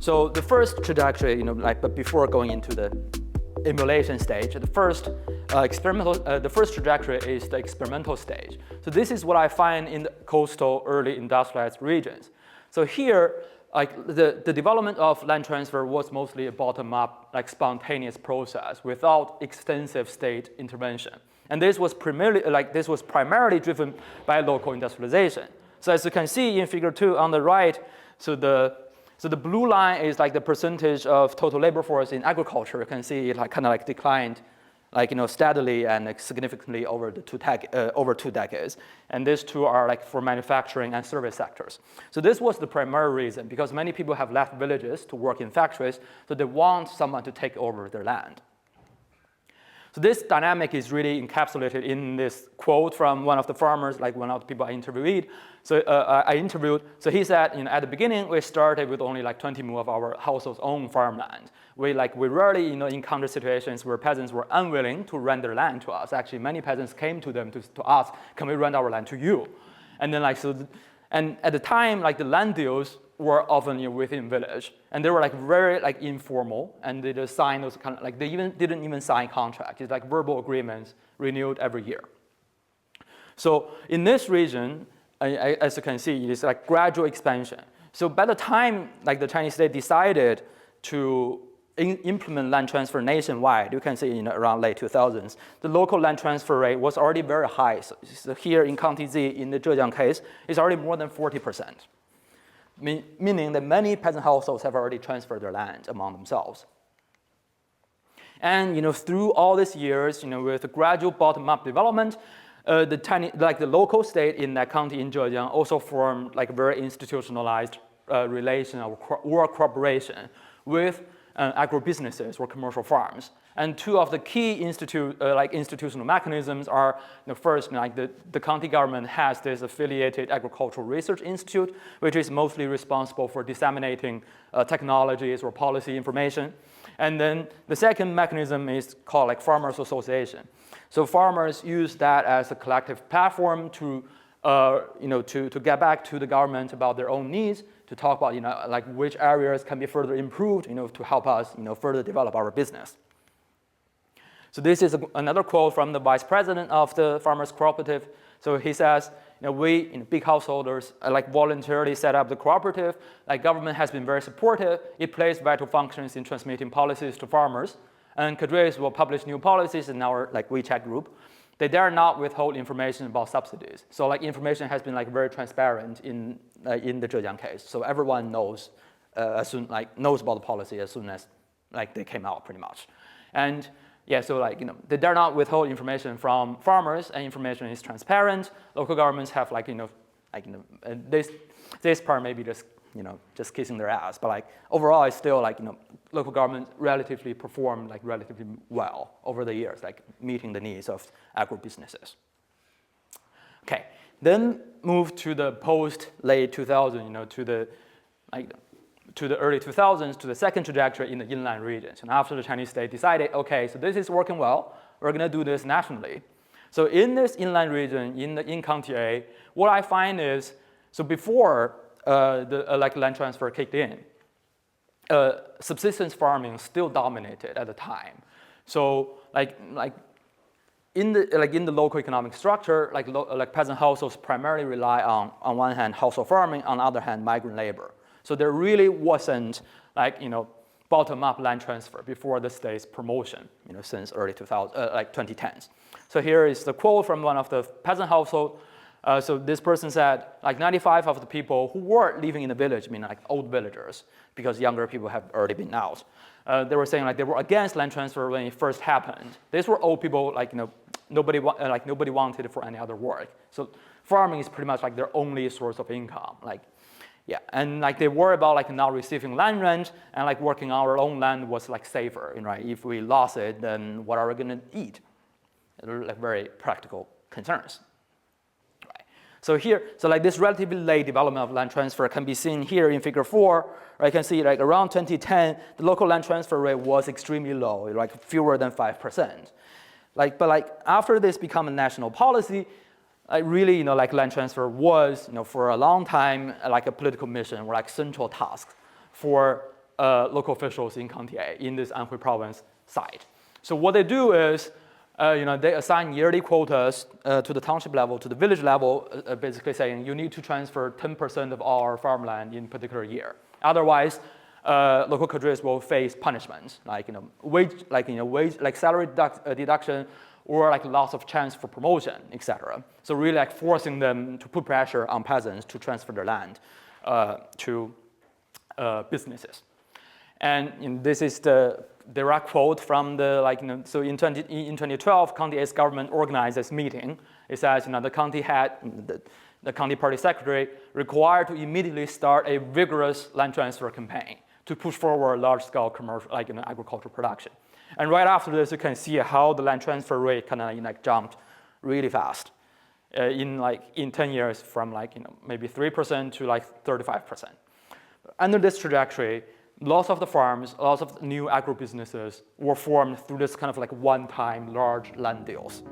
So the first trajectory, but before going into the emulation stage, the first trajectory is the experimental stage. So this is what I find in the coastal early industrialized regions. So here, the development of land transfer was mostly a bottom-up, spontaneous process without extensive state intervention. And this was primarily driven by local industrialization. So as you can see in Figure 2 on the right, so the blue line is the percentage of total labor force in agriculture. You can see it kind of declined steadily and significantly over over 2 decades. And these two are for manufacturing and service sectors. So this was the primary reason, because many people have left villages to work in factories, so they want someone to take over their land. So this dynamic is really encapsulated in this quote from one of the farmers, one of the people I interviewed. So he said, at the beginning, we started with only 20 mu of our household's own farmland. We rarely, encounter situations where peasants were unwilling to rent their land to us. Actually, many peasants came to them to ask, can we rent our land to you? And then and at the time, the land deals were often within village, and they were very informal, and they just signed those they didn't even sign contracts. It's verbal agreements renewed every year. So in this region, as you can see, it's gradual expansion. So by the time the Chinese state decided to implement land transfer nationwide, you can see around late 2000s, the local land transfer rate was already very high. So here in County Z, in the Zhejiang case, it's already more than 40%. Meaning that many peasant households have already transferred their land among themselves. And through all these years, with the gradual bottom-up development, the local state in that county in Zhejiang also formed a very institutionalized relation or cooperation with agribusinesses or commercial farms. And two of the key institutional mechanisms are, first, the county government has this affiliated agricultural research institute, which is mostly responsible for disseminating technologies or policy information. And then the second mechanism is called farmers association. So farmers use that as a collective platform to get back to the government about their own needs, to talk about which areas can be further improved, to help us further develop our business. So this is another quote from the vice president of the farmers cooperative. So he says, we, big householders, voluntarily set up the cooperative. Government has been very supportive. It plays vital functions in transmitting policies to farmers. And cadres will publish new policies in our WeChat group. They dare not withhold information about subsidies. So information has been very transparent in the Zhejiang case. So everyone knows knows about the policy as soon as they came out, pretty much. And yeah, so they dare not withhold information from farmers, and information is transparent. Local governments have this part maybe just kissing their ass, but overall it's still local government relatively performed relatively well over the years, meeting the needs of agribusinesses. Okay, then move to the post late 2000, to the early 2000s, to the second trajectory in the inland regions. And after the Chinese state decided, okay, so this is working well, we're gonna do this nationally. So in this inland region, in County A, what I find is, so before the land transfer kicked in, subsistence farming still dominated at the time. So in the local economic structure, peasant households primarily rely on one hand household farming, on the other hand migrant labor. So there really wasn't bottom-up land transfer before the state's promotion, since early 2010s. So here is the quote from one of the peasant household. So this person said, 95% of the people who were living in the village, old villagers, because younger people have already been out. They were saying they were against land transfer when it first happened. These were old people, nobody wanted it for any other work. So farming is pretty much their only source of income. Yeah, and they worry about not receiving land rent, and working on our own land was safer, right? If we lost it, then what are we gonna eat? They're very practical concerns. Right. So here, this relatively late development of land transfer can be seen here in Figure 4. Right? You can see around 2010, the local land transfer rate was extremely low, fewer than 5%. But after this become a national policy, really, land transfer was, for a long time, a political mission or central task for local officials in County A, in this Anhui province site. So what they do is, they assign yearly quotas to the township level, to the village level, basically saying you need to transfer 10% of our farmland in a particular year. Otherwise, local cadres will face punishments like salary deduction, or like loss of chance for promotion, etc. So really like forcing them to put pressure on peasants to transfer their land to businesses. And this is the direct quote from the so in 2012, County A's government organized this meeting. It says the county had the county party secretary required to immediately start a vigorous land transfer campaign to push forward large-scale commercial agricultural production. And right after this, you can see how the land transfer rate kind of jumped really fast in 10 years from maybe 3% to 35%. Under this trajectory, lots of the farms, lots of new agribusinesses were formed through this kind of one-time large land deals.